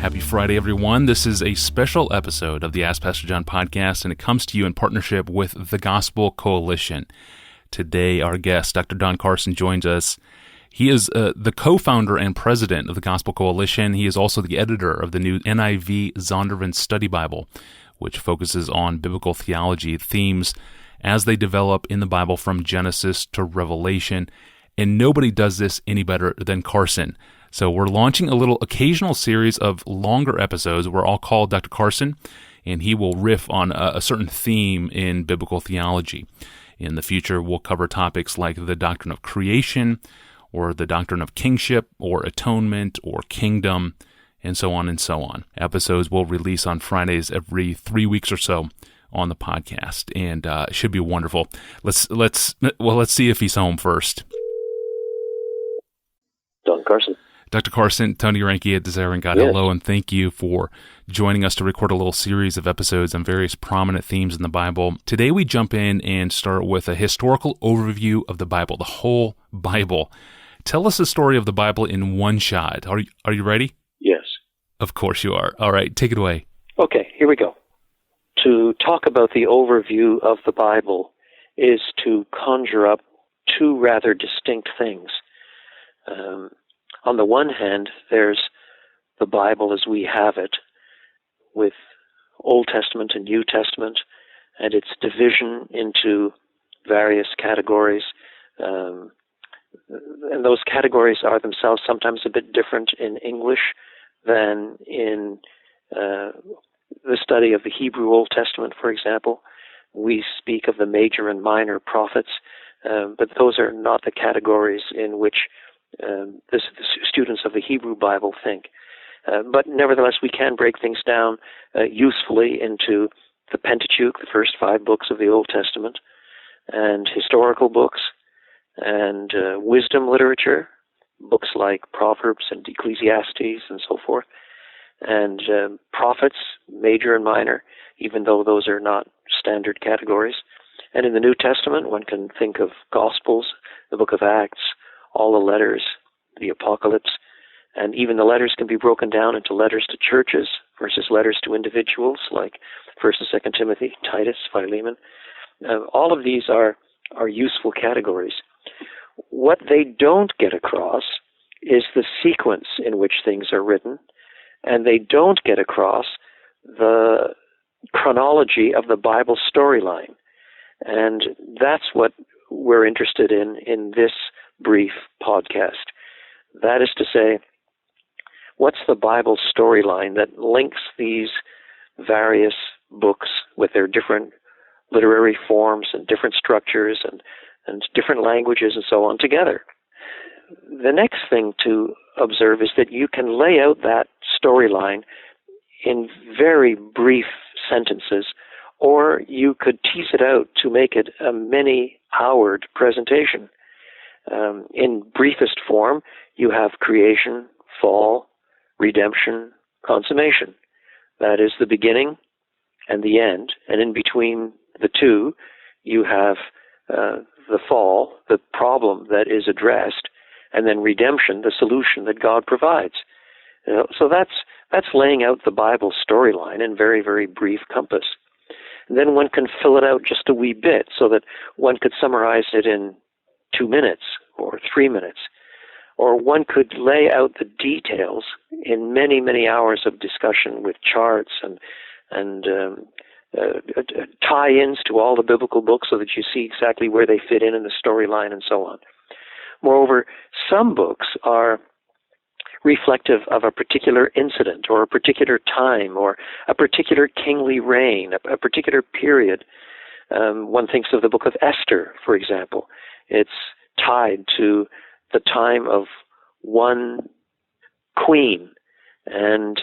Happy Friday, everyone. This is a special episode of the Ask Pastor John podcast, and it comes to you in partnership with the Gospel Coalition. Today, our guest, Dr. Don Carson, joins us. He is the co-founder and president of the Gospel Coalition. He is also the editor of the new NIV Zondervan Study Bible, which focuses on biblical theology themes as they develop in the Bible from Genesis to Revelation. And nobody does this any better than Carson. So we're launching a little occasional series of longer episodes where I'll call Dr. Carson, and he will riff on a certain theme in biblical theology. In the future, we'll cover topics like the doctrine of creation, or the doctrine of kingship, or atonement, or kingdom, and so on and so on. Episodes will release on Fridays every 3 weeks or so on the podcast, and it should be wonderful. Let's see if he's home first. Don Carson. Dr. Carson, Tony Ranke at Desiring God, Yes. Hello, and thank you for joining us to record a little series of episodes on various prominent themes in the Bible. Today we jump in and start with a historical overview of the Bible, the whole Bible. Tell us the story of the Bible in one shot. Are you ready? Yes. Of course you are. All right, take it away. Okay, here we go. To talk about the overview of the Bible is to conjure up two rather distinct things. On the one hand, there's the Bible as we have it, with Old Testament and New Testament, and its division into various categories. And those categories are themselves sometimes a bit different in English than in the study of the Hebrew Old Testament, for example. We speak of the major and minor prophets, but those are not the categories in which the students of the Hebrew Bible think. But nevertheless, we can break things down usefully into the Pentateuch, the first 5 books of the Old Testament, and historical books, and wisdom literature, books like Proverbs and Ecclesiastes and so forth, and prophets, major and minor, even though those are not standard categories. And in the New Testament, one can think of Gospels, the book of Acts, all the letters, the Apocalypse, and even the letters can be broken down into letters to churches versus letters to individuals like 1st and 2nd Timothy, Titus, Philemon. All of these are useful categories. What they don't get across is the sequence in which things are written, and they don't get across the chronology of the Bible storyline. And that's what we're interested in this brief podcast. That is to say, what's the Bible storyline that links these various books with their different literary forms and different structures and different languages and so on together? The next thing to observe is that you can lay out that storyline in very brief sentences, or you could tease it out to make it a many-houred presentation. In briefest form, you have creation, fall, redemption, consummation. That is the beginning and the end, and in between the two, you have the fall, the problem that is addressed, and then redemption, the solution that God provides. So that's laying out the Bible storyline in very, very brief compass. And then one can fill it out just a wee bit so that one could summarize it in 2 minutes or 3 minutes. Or one could lay out the details in many, many hours of discussion with charts and tie-ins to all the biblical books so that you see exactly where they fit in the storyline and so on. Moreover, some books are reflective of a particular incident or a particular time or a particular kingly reign, a particular period. One thinks of the book of Esther, for example. It's tied to the time of one queen and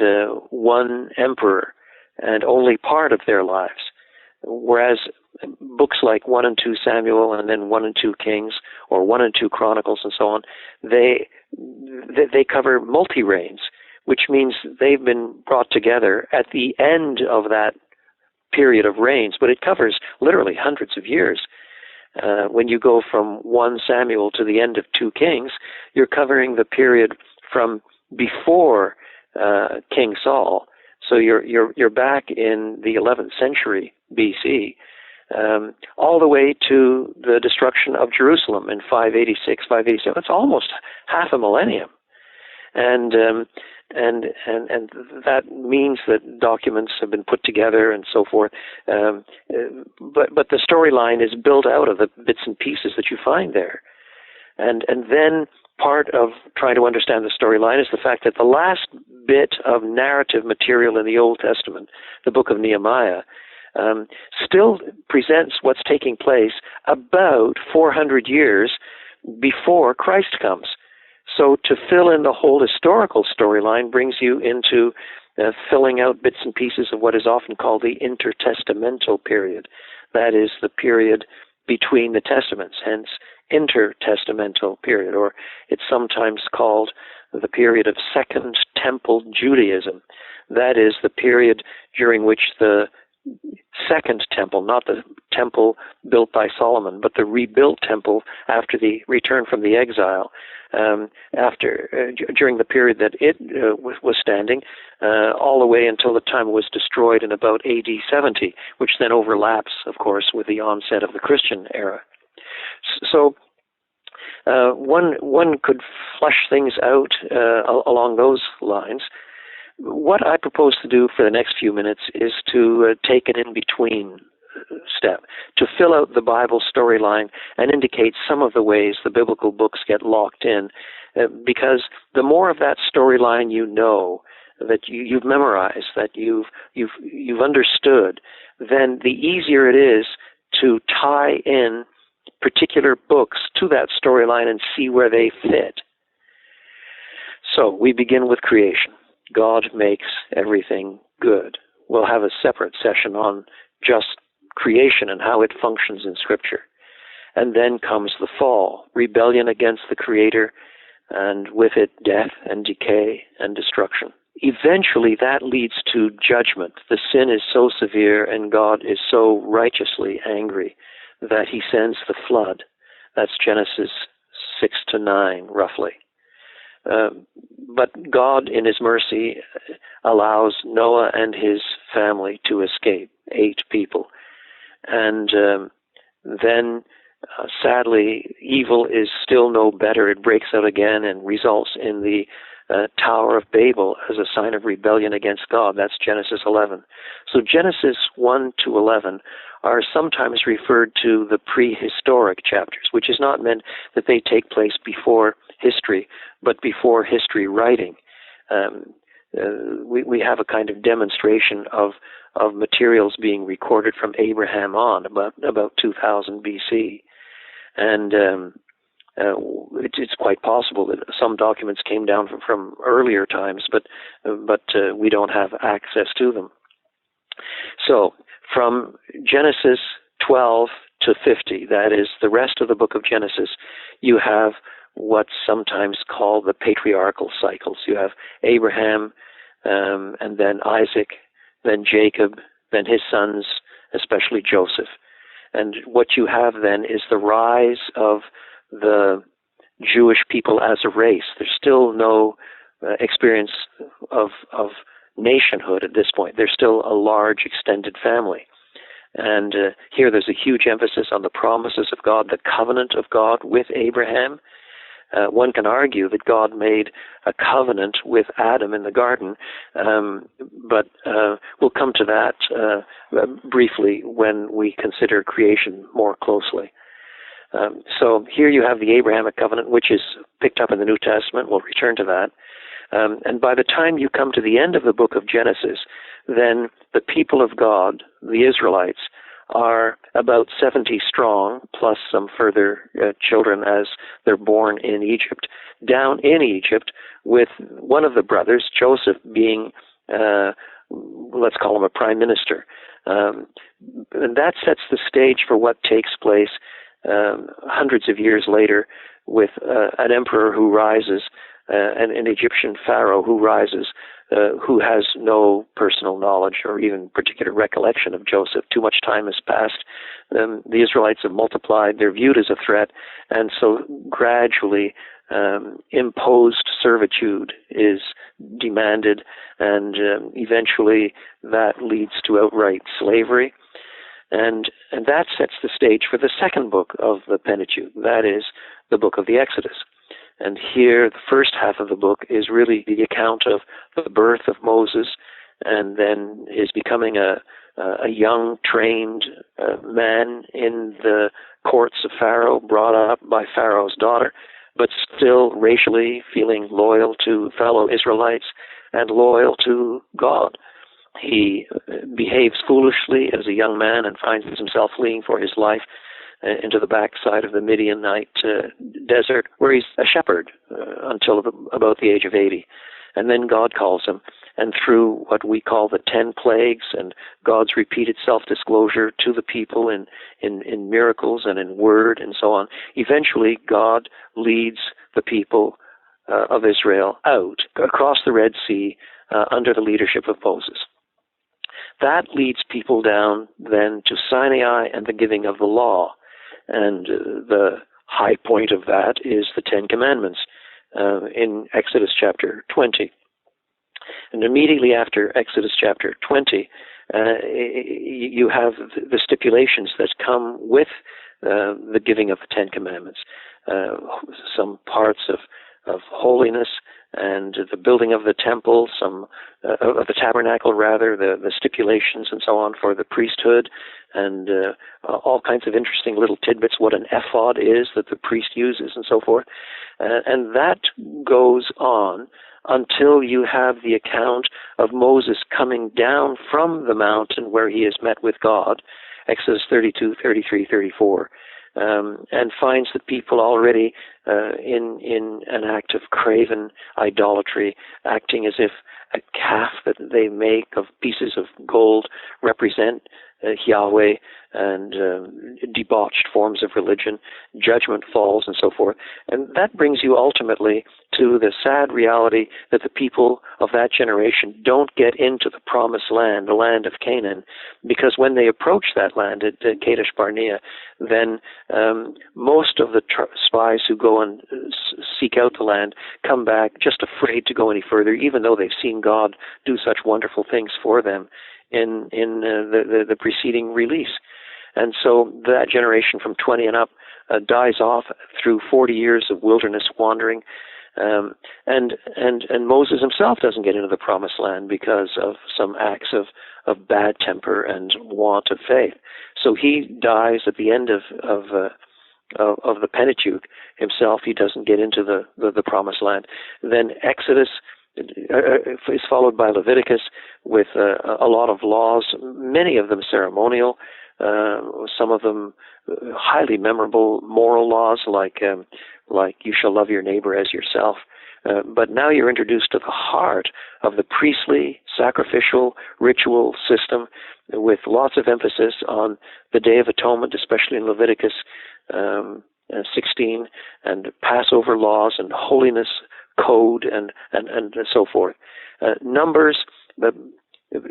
one emperor and only part of their lives. Whereas books like 1 and 2 Samuel and then 1 and 2 Kings or 1 and 2 Chronicles and so on, they cover multi-reigns, which means they've been brought together at the end of that period of reigns, but it covers literally hundreds of years. When you go from 1 Samuel to the end of 2 Kings, you're covering the period from before King Saul. So you're back in the 11th century BC, all the way to the destruction of Jerusalem in 586, 587. It's almost half a millennium, and that means that documents have been put together and so forth. But the storyline is built out of the bits and pieces that you find there, and then part of trying to understand the storyline is the fact that the last bit of narrative material in the Old Testament, the book of Nehemiah, still presents what's taking place about 400 years before Christ comes. So to fill in the whole historical storyline brings you into filling out bits and pieces of what is often called the intertestamental period. That is the period between the testaments, hence intertestamental period, or it's sometimes called the period of Second Temple Judaism. That is the period during which the Second Temple, not the temple built by Solomon, but the rebuilt temple after the return from the exile, during the period that it was standing, all the way until the time it was destroyed in about AD 70, which then overlaps, of course, with the onset of the Christian era. So one could flush things out along those lines. What I propose to do for the next few minutes is to take an in-between step, to fill out the Bible storyline and indicate some of the ways the biblical books get locked in, because the more of that storyline you know, that you've memorized, that you've understood, then the easier it is to tie in particular books to that storyline and see where they fit. So we begin with creation. God makes everything good. We'll have a separate session on just creation and how it functions in Scripture. And then comes the fall, rebellion against the Creator, and with it death and decay and destruction. Eventually that leads to judgment. The sin is so severe and God is so righteously angry that he sends the flood. That's Genesis 6 to 9, roughly. But God, in his mercy, allows Noah and his family to escape, 8 people. And then, sadly, evil is still no better. It breaks out again and results in the Tower of Babel as a sign of rebellion against God. That's Genesis 11. So Genesis 1 to 11 are sometimes referred to the prehistoric chapters, which is not meant that they take place before history, but before history writing. We have a kind of demonstration of materials being recorded from Abraham on, about 2000 BC. And it's quite possible that some documents came down from earlier times, but we don't have access to them. So from Genesis 12 to 50, that is the rest of the book of Genesis, you have what's sometimes called the patriarchal cycles. You have Abraham, and then Isaac, then Jacob, then his sons, especially Joseph. And what you have then is the rise of the Jewish people as a race. There's still no experience of nationhood at this point. There's still a large extended family. And here there's a huge emphasis on the promises of God, the covenant of God with Abraham. One can argue that God made a covenant with Adam in the garden, but we'll come to that briefly when we consider creation more closely. So here you have the Abrahamic covenant, which is picked up in the New Testament. We'll return to that. And by the time you come to the end of the book of Genesis, then the people of God, the Israelites, are about 70 strong, plus some further children as they're born in Egypt, down in Egypt, with one of the brothers, Joseph, being, let's call him a prime minister. And that sets the stage for what takes place hundreds of years later with an emperor who rises, an Egyptian pharaoh who rises, who has no personal knowledge or even particular recollection of Joseph. Too much time has passed. The Israelites have multiplied. They're viewed as a threat. And so gradually imposed servitude is demanded, and eventually that leads to outright slavery. And that sets the stage for the second book of the Pentateuch. That is the book of the Exodus. And here, the first half of the book is really the account of the birth of Moses, and then is becoming a young, trained man in the courts of Pharaoh, brought up by Pharaoh's daughter, but still racially feeling loyal to fellow Israelites and loyal to God. He behaves foolishly as a young man and finds himself fleeing for his life into the backside of the Midianite desert, where he's a shepherd until about the age of 80. And then God calls him, and through what we call the 10 plagues and God's repeated self-disclosure to the people in miracles and in word and so on, eventually God leads the people of Israel out across the Red Sea under the leadership of Moses. That leads people down then to Sinai and the giving of the law. And the high point of that is the Ten Commandments in Exodus chapter 20. And immediately after Exodus chapter 20, you have the stipulations that come with the giving of the Ten Commandments. Some parts of holiness and the building of the temple, some of the tabernacle rather, the stipulations and so on for the priesthood, and all kinds of interesting little tidbits, what an ephod is that the priest uses and so forth. And that goes on until you have the account of Moses coming down from the mountain where he has met with God, Exodus 32, 33, 34. And finds the people already in an act of craven idolatry, acting as if a calf that they make of pieces of gold represent Yahweh, and debauched forms of religion. Judgment falls and so forth. And that brings you ultimately to the sad reality that the people of that generation don't get into the promised land, the land of Canaan, because when they approach that land at Kadesh Barnea, then most of the spies who go and seek out the land come back just afraid to go any further, even though they've seen God do such wonderful things for them in the preceding release. And so that generation from 20 and up dies off through 40 years of wilderness wandering. And Moses himself doesn't get into the promised land because of some acts of bad temper and want of faith. So he dies at the end of the Pentateuch himself. He doesn't get into the promised land. Then Exodus is followed by Leviticus with a lot of laws, many of them ceremonial, some of them highly memorable moral laws like you shall love your neighbor as yourself. But now you're introduced to the heart of the priestly, sacrificial, ritual system with lots of emphasis on the Day of Atonement, especially in Leviticus 16, and Passover laws and holiness code and so forth. Numbers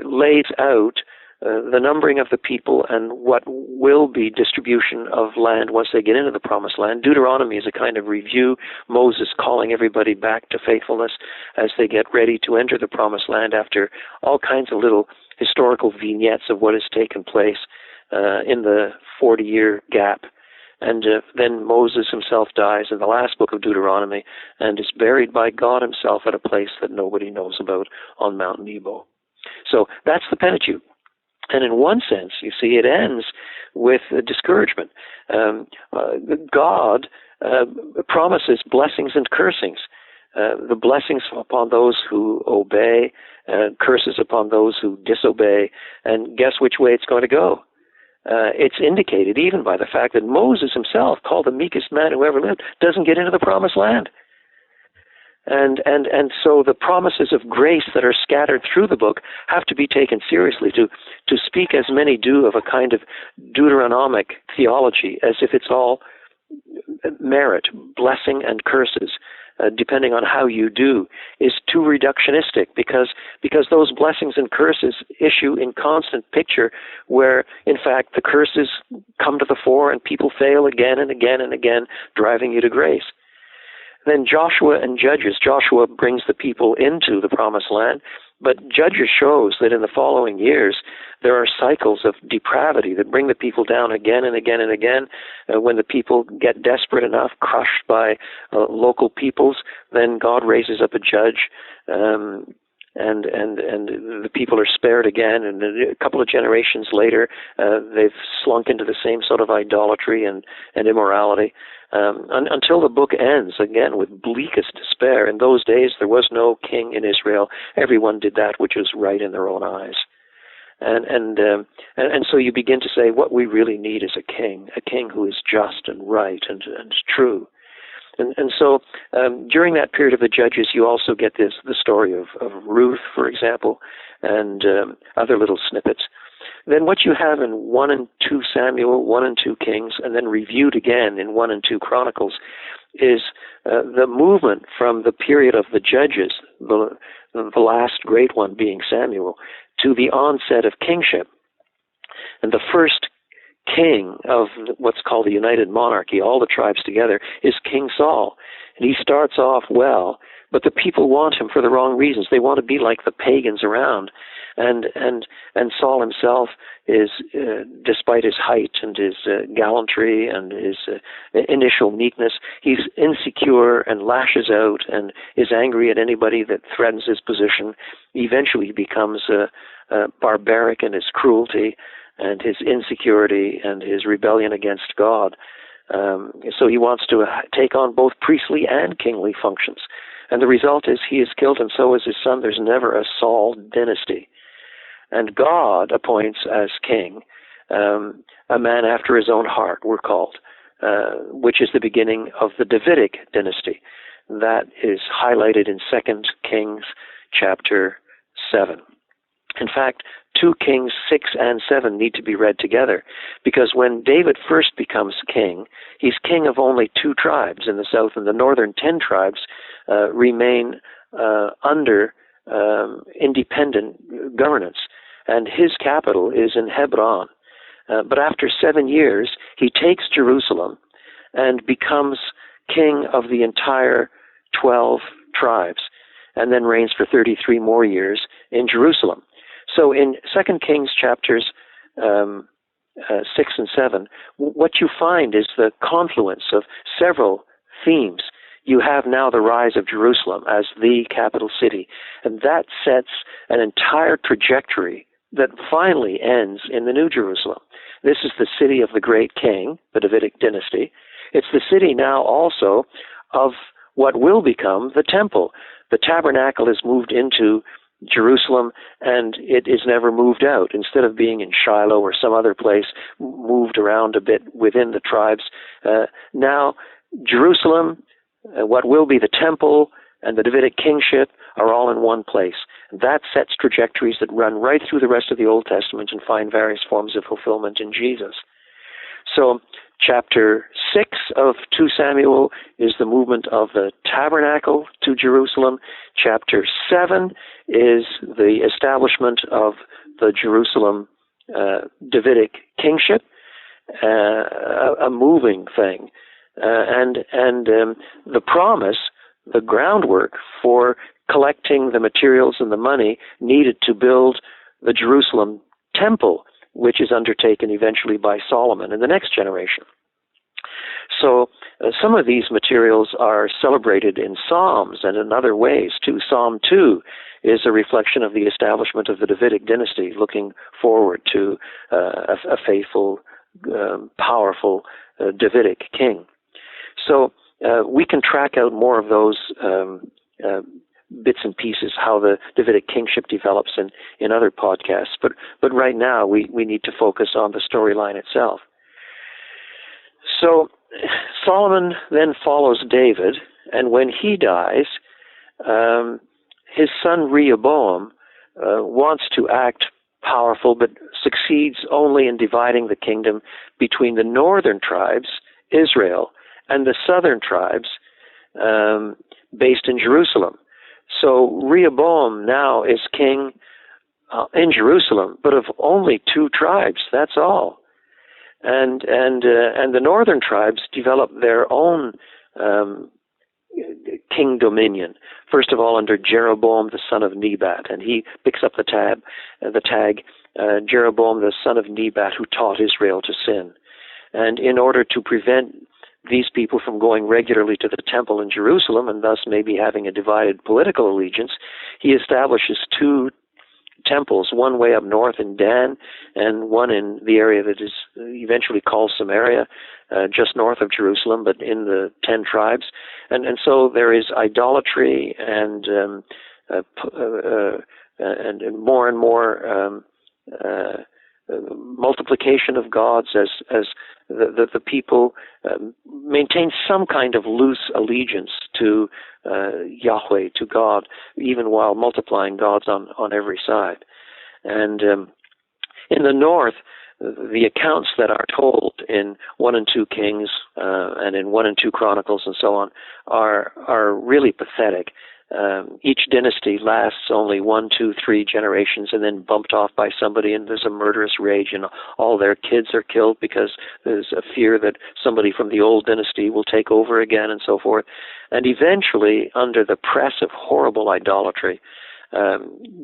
lays out the numbering of the people and what will be distribution of land once they get into the promised land. Deuteronomy is a kind of review, Moses calling everybody back to faithfulness as they get ready to enter the promised land after all kinds of little historical vignettes of what has taken place in the 40-year gap. And then Moses himself dies in the last book of Deuteronomy and is buried by God himself at a place that nobody knows about on Mount Nebo. So that's the Pentateuch. And in one sense, you see, it ends with discouragement. God promises blessings and cursings. The blessings upon those who obey, curses upon those who disobey, and guess which way it's going to go. It's indicated even by the fact that Moses himself, called the meekest man who ever lived, doesn't get into the promised land. And so the promises of grace that are scattered through the book have to be taken seriously. To speak, as many do, of a kind of Deuteronomic theology, as if it's all merit, blessing, and curses, depending on how you do, is too reductionistic because those blessings and curses issue in constant picture where, in fact, the curses come to the fore and people fail again and again and again, driving you to grace. Then Joshua and Judges. Joshua brings the people into the Promised Land, but Judges shows that in the following years there are cycles of depravity that bring the people down again and again and again. When the people get desperate enough, crushed by local peoples, then God raises up a judge, and the people are spared again. And a couple of generations later, they've slunk into the same sort of idolatry and immorality. Until the book ends, again, with bleakest despair. In those days, there was no king in Israel. Everyone did that which was right in their own eyes. And so you begin to say, what we really need is a king who is just and right and true. And so during that period of the Judges, you also get the story of Ruth, for example, and other little snippets. Then what you have in 1 and 2 Samuel, 1 and 2 Kings, and then reviewed again in 1 and 2 Chronicles is the movement from the period of the Judges, the last great one being Samuel, to the onset of kingship. And the first king of what's called the United Monarchy, all the tribes together, is King Saul. And he starts off well, but the people want him for the wrong reasons. They want to be like the pagans around. And Saul himself is, despite his height and his gallantry and his initial meekness, he's insecure and lashes out and is angry at anybody that threatens his position. Eventually he becomes barbaric in his cruelty and his insecurity and his rebellion against God. So he wants to take on both priestly and kingly functions. And the result is he is killed, and so is his son. There's never a Saul dynasty. And God appoints as king a man after his own heart, we're called, which is the beginning of the Davidic dynasty. That is highlighted in 2 Kings chapter 7. In fact, 2 Kings 6 and 7 need to be read together, because when David first becomes king, he's king of only 2 tribes in the south, and the northern 10 tribes remain under independent governance. And his capital is in Hebron. But after 7 years, he takes Jerusalem and becomes king of the entire 12 tribes, and then reigns for 33 more years in Jerusalem. So in 2 Kings chapters 6 and 7, what you find is the confluence of several themes. You have now the rise of Jerusalem as the capital city, and that sets an entire trajectory that finally ends in the New Jerusalem. This is the city of the great king, the Davidic dynasty. It's the city now also of what will become the temple. The tabernacle is moved into Jerusalem, and it is never moved out. Instead of being in Shiloh or some other place, moved around a bit within the tribes. Now, Jerusalem, what will be the temple, and the Davidic kingship are all in one place. That sets trajectories that run right through the rest of the Old Testament and find various forms of fulfillment in Jesus. So chapter 6 of 2 Samuel is the movement of the tabernacle to Jerusalem. Chapter 7 is the establishment of the Jerusalem Davidic kingship, a moving thing. And the promise, the groundwork for collecting the materials and the money needed to build the Jerusalem temple, which is undertaken eventually by Solomon in the next generation. So some of these materials are celebrated in Psalms and in other ways too. Psalm 2 is a reflection of the establishment of the Davidic dynasty, looking forward to a faithful, powerful Davidic king. So we can track out more of those bits and pieces, how the Davidic kingship develops in other podcasts. But right now we need to focus on the storyline itself. So Solomon then follows David, and when he dies, his son Rehoboam wants to act powerful, but succeeds only in dividing the kingdom between the northern tribes, Israel, and the southern tribes, based in Jerusalem. So Rehoboam now is king in Jerusalem, but of only 2 tribes. That's all. And the northern tribes develop their own king dominion. First of all, under Jeroboam the son of Nebat, and he picks up the tag Jeroboam the son of Nebat, who taught Israel to sin. And in order to prevent these people from going regularly to the temple in Jerusalem, and thus maybe having a divided political allegiance, he establishes 2 temples, one way up north in Dan, and one in the area that is eventually called Samaria, just north of Jerusalem, but in the 10 tribes. And so there is idolatry and more and more multiplication of gods as the people maintain some kind of loose allegiance to Yahweh, to God, even while multiplying gods on every side. And in the north, the accounts that are told in 1 and 2 Kings and in 1 and 2 Chronicles and so on are really pathetic. Each dynasty lasts only 1, 2, 3 generations and then bumped off by somebody, and there's a murderous rage, and all their kids are killed because there's a fear that somebody from the old dynasty will take over again and so forth. And eventually, under the press of horrible idolatry,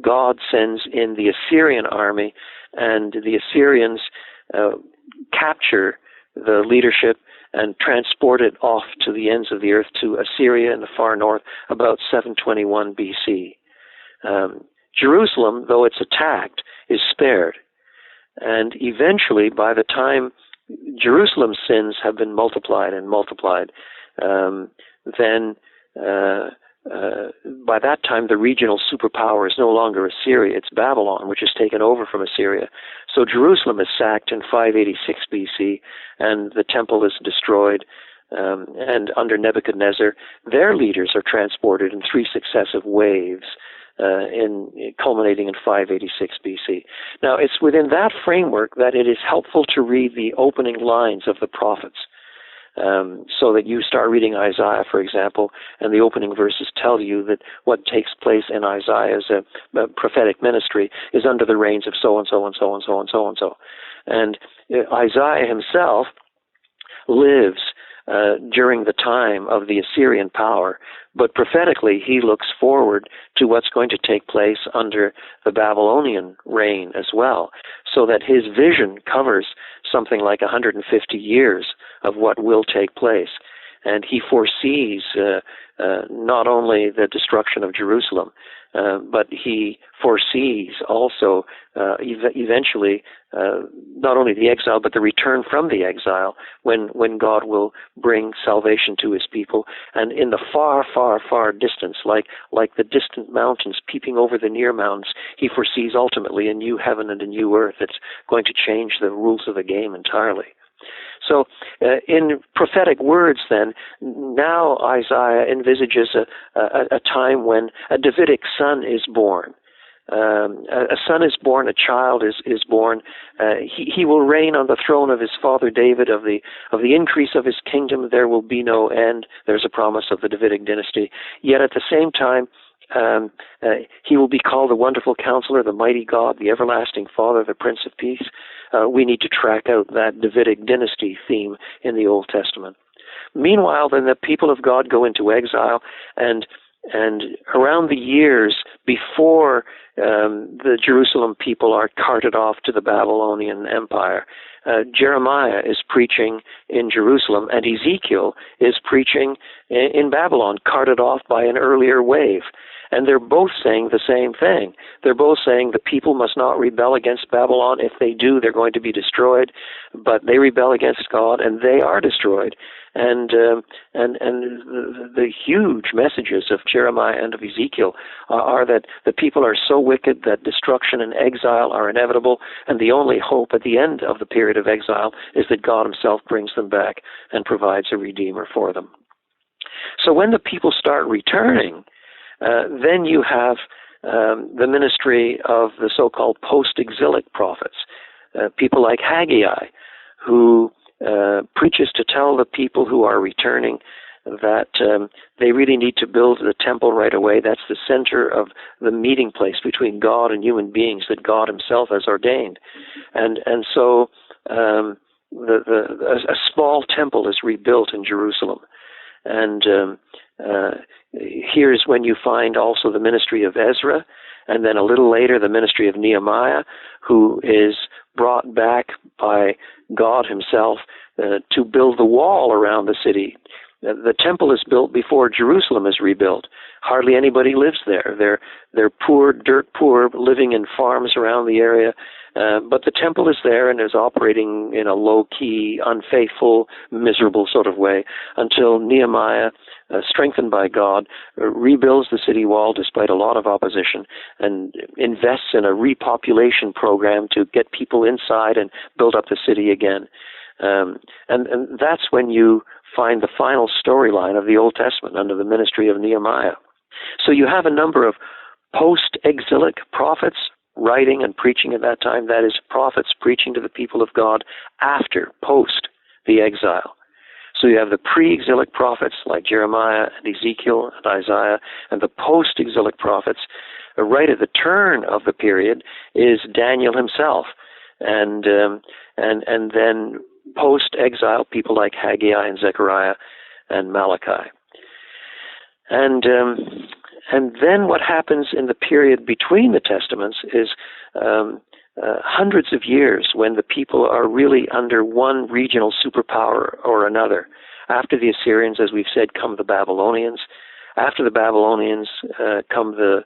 God sends in the Assyrian army, and the Assyrians capture the leadership and transport it off to the ends of the earth, to Assyria in the far north, about 721 BC. Jerusalem, though it's attacked, is spared. And eventually, by the time Jerusalem's sins have been multiplied and multiplied, then by that time the regional superpower is no longer Assyria, it's Babylon, which is taken over from Assyria. So Jerusalem is sacked in 586 BC, and the temple is destroyed. And under Nebuchadnezzar, their leaders are transported in 3 successive waves, culminating in 586 BC. Now, it's within that framework that it is helpful to read the opening lines of the prophets. So that you start reading Isaiah, for example, and the opening verses tell you that what takes place in Isaiah's prophetic ministry is under the reigns of so and so and so and so and so and so. And Isaiah himself lives during the time of the Assyrian power, but prophetically he looks forward to what's going to take place under the Babylonian reign as well, so that his vision covers something like 150 years of what will take place. And he foresees not only the destruction of Jerusalem, but he foresees also eventually not only the exile, but the return from the exile, when God will bring salvation to his people. And in the far, far, far distance, like the distant mountains peeping over the near mountains, he foresees ultimately a new heaven and a new earth that's going to change the rules of the game entirely. So in prophetic words then, now Isaiah envisages a time when a Davidic son is born. A son is born, a child is born. He will reign on the throne of his father David. Of the increase of his kingdom there will be no end. There's a promise of the Davidic dynasty. Yet at the same time, he will be called the Wonderful Counselor, the Mighty God, the Everlasting Father, the Prince of Peace. We need to track out that Davidic dynasty theme in the Old Testament. Meanwhile, then the people of God go into exile, and around the years before the Jerusalem people are carted off to the Babylonian Empire, Jeremiah is preaching in Jerusalem, and Ezekiel is preaching in Babylon, carted off by an earlier wave. And they're both saying the same thing. They're both saying the people must not rebel against Babylon. If they do, they're going to be destroyed. But they rebel against God, and they are destroyed. And the huge messages of Jeremiah and of Ezekiel are that the people are so wicked that destruction and exile are inevitable, and the only hope at the end of the period of exile is that God himself brings them back and provides a redeemer for them. So when the people start returning, then you have the ministry of the so-called post-exilic prophets, people like Haggai, who preaches to tell the people who are returning that they really need to build the temple right away. That's the center of the meeting place between God and human beings that God himself has ordained. And so a small temple is rebuilt in Jerusalem. And here's when you find also the ministry of Ezra, and then a little later the ministry of Nehemiah, who is brought back by God himself to build the wall around the city. The temple is built before Jerusalem is rebuilt. Hardly anybody lives there. They're poor, dirt poor, living in farms around the area. But the temple is there and is operating in a low-key, unfaithful, miserable sort of way until Nehemiah, strengthened by God, rebuilds the city wall despite a lot of opposition and invests in a repopulation program to get people inside and build up the city again. And that's when you find the final storyline of the Old Testament under the ministry of Nehemiah. So you have a number of post-exilic prophets writing and preaching at that time. That is, prophets preaching to the people of God post the exile. So you have the pre-exilic prophets like Jeremiah and Ezekiel and Isaiah, and the post-exilic prophets. Right at the turn of the period is Daniel himself, and then post-exile people like Haggai and Zechariah and Malachi. And then what happens in the period between the Testaments is hundreds of years when the people are really under one regional superpower or another. After the Assyrians, as we've said, come the Babylonians. After the Babylonians come the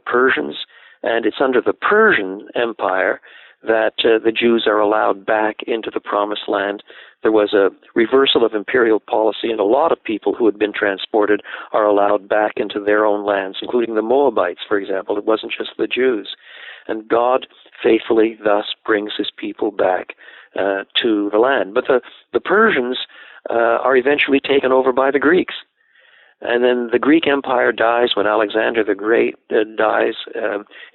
Persians, and it's under the Persian Empire that the Jews are allowed back into the Promised Land. There was a reversal of imperial policy, and a lot of people who had been transported are allowed back into their own lands, including the Moabites, for example. It wasn't just the Jews. And God faithfully thus brings his people back to the land. But the Persians are eventually taken over by the Greeks. And then the Greek Empire dies when Alexander the Great dies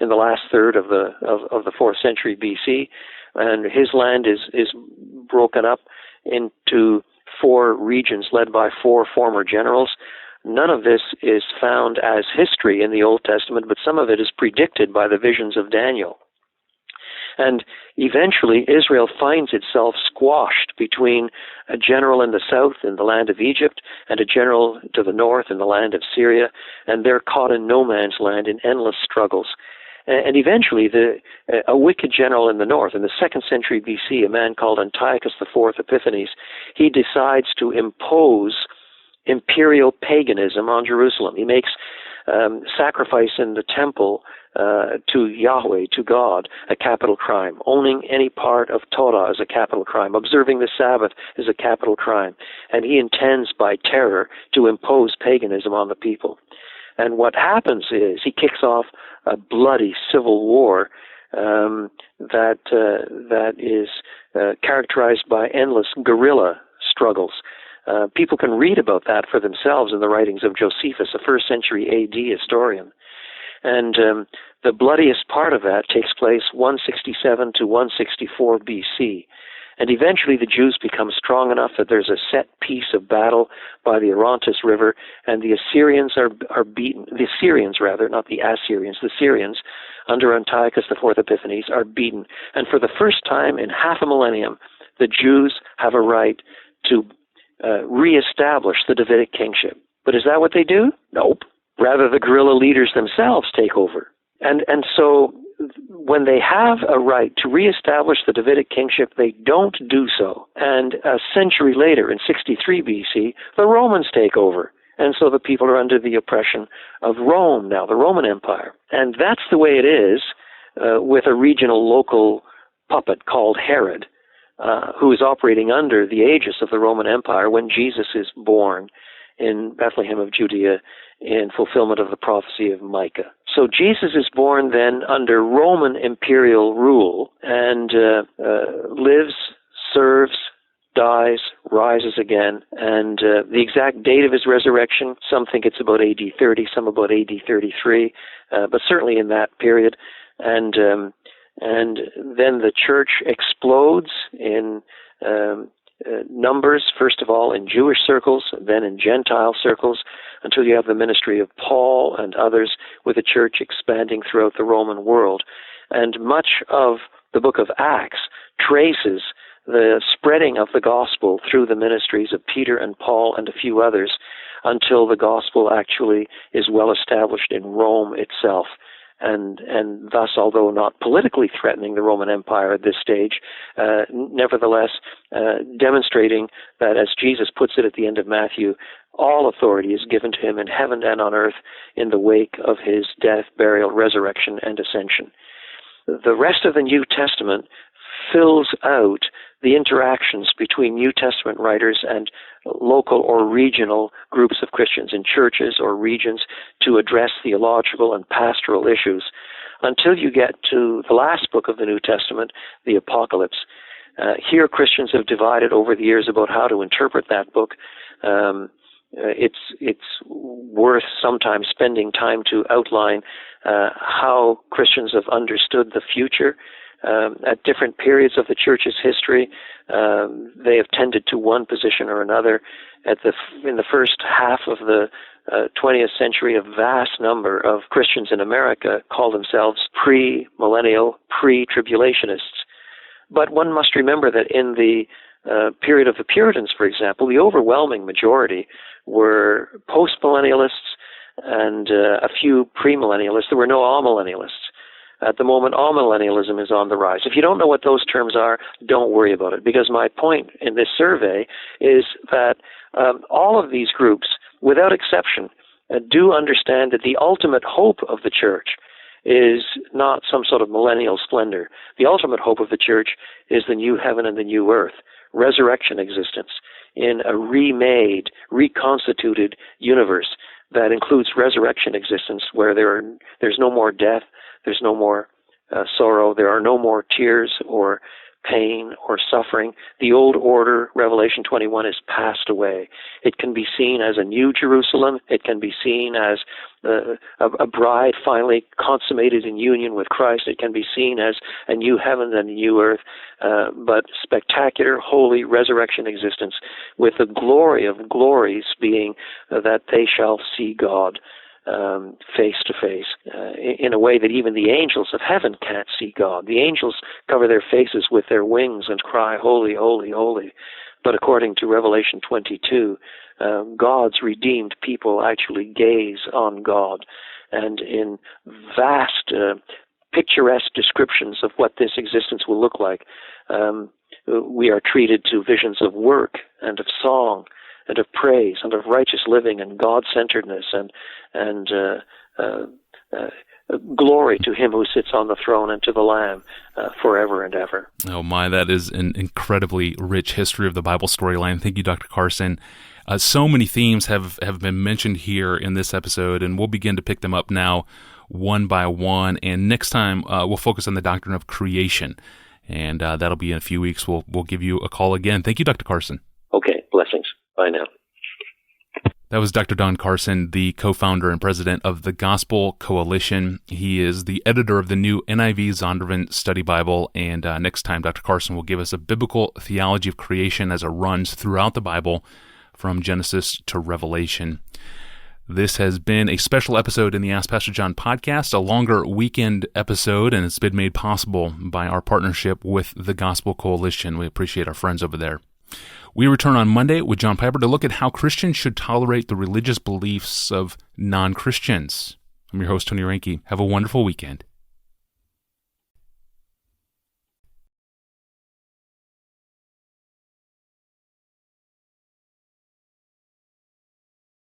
in the last third of the 4th century BC, and his land is broken up into 4 regions led by 4 former generals. None of this is found as history in the Old Testament, but some of it is predicted by the visions of Daniel. And eventually, Israel finds itself squashed between a general in the south in the land of Egypt and a general to the north in the land of Syria, and they're caught in no man's land in endless struggles. And eventually, a wicked general in the north, in the 2nd century BC, a man called Antiochus IV Epiphanes, he decides to impose imperial paganism on Jerusalem. He makes sacrifice in the temple to Yahweh, to God, a capital crime. Owning any part of Torah is a capital crime. Observing the Sabbath is a capital crime. And he intends by terror to impose paganism on the people. And what happens is he kicks off a bloody civil war that is characterized by endless guerrilla struggles. People can read about that for themselves in the writings of Josephus, a 1st century AD historian. And the bloodiest part of that takes place 167 to 164 BC. And eventually the Jews become strong enough that there's a set piece of battle by the Orontes River, and the Assyrians are beaten. The Syrians, rather, not the Assyrians. The Syrians, under Antiochus IV Epiphanes, are beaten. And for the first time in half a millennium, the Jews have a right to reestablish the Davidic kingship. But is that what they do? Nope. Rather, the guerrilla leaders themselves take over. And so when they have a right to reestablish the Davidic kingship, they don't do so. And a century later, in 63 BC, the Romans take over. And so the people are under the oppression of Rome now, the Roman Empire. And that's the way it is with a regional local puppet called Herod, who is operating under the aegis of the Roman Empire when Jesus is born in Bethlehem of Judea in fulfillment of the prophecy of Micah. So Jesus is born then under Roman imperial rule and lives, serves, dies, rises again. And the exact date of his resurrection, some think it's about AD 30, some about AD 33, but certainly in that period. And then the church explodes in numbers, first of all, in Jewish circles, then in Gentile circles, until you have the ministry of Paul and others, with the church expanding throughout the Roman world. And much of the book of Acts traces the spreading of the gospel through the ministries of Peter and Paul and a few others, until the gospel actually is well established in Rome itself. And thus, although not politically threatening the Roman Empire at this stage, nevertheless demonstrating that, as Jesus puts it at the end of Matthew, all authority is given to him in heaven and on earth in the wake of his death, burial, resurrection, and ascension. The rest of the New Testament fills out the interactions between New Testament writers and local or regional groups of Christians in churches or regions to address theological and pastoral issues, until you get to the last book of the New Testament, the Apocalypse. Here Christians have divided over the years about how to interpret that book. It's worth sometimes spending time to outline how Christians have understood the future. At different periods of the church's history, they have tended to one position or another. In the first half of the 20th century, a vast number of Christians in America call themselves pre-millennial, pre-tribulationists. But one must remember that in the period of the Puritans, for example, the overwhelming majority were post-millennialists and a few premillennialists. There were no amillennialists. At the moment, amillennialism is on the rise. If you don't know what those terms are, don't worry about it, because my point in this survey is that all of these groups, without exception, do understand that the ultimate hope of the church is not some sort of millennial splendor. The ultimate hope of the church is the new heaven and the new earth, resurrection existence in a remade, reconstituted universe that includes resurrection existence where there's no more death, there's no more sorrow, there are no more tears or pain or suffering. The old order, Revelation 21, is passed away. It can be seen as a new Jerusalem. It can be seen as a bride finally consummated in union with Christ. It can be seen as a new heaven and a new earth, but spectacular, holy resurrection existence with the glory of glories being that they shall see God face to face, in a way that even the angels of heaven can't see God. The angels cover their faces with their wings and cry, "Holy, holy, holy." But according to Revelation 22, God's redeemed people actually gaze on God. And in vast, picturesque descriptions of what this existence will look like, we are treated to visions of work and of song and of praise and of righteous living and God-centeredness and glory to him who sits on the throne and to the Lamb forever and ever. Oh my, that is an incredibly rich history of the Bible storyline. Thank you, Dr. Carson. So many themes have been mentioned here in this episode, and we'll begin to pick them up now one by one. And next time, we'll focus on the doctrine of creation, and that'll be in a few weeks. We'll give you a call again. Thank you, Dr. Carson. Okay, blessings. Bye now. That was Dr. Don Carson, the co-founder and president of the Gospel Coalition. He is the editor of the new NIV Zondervan Study Bible, and next time Dr. Carson will give us a biblical theology of creation as it runs throughout the Bible from Genesis to Revelation. This has been a special episode in the Ask Pastor John podcast, a longer weekend episode, and it's been made possible by our partnership with the Gospel Coalition. We appreciate our friends over there. We return on Monday with John Piper to look at how Christians should tolerate the religious beliefs of non-Christians. I'm your host, Tony Reinke. Have a wonderful weekend.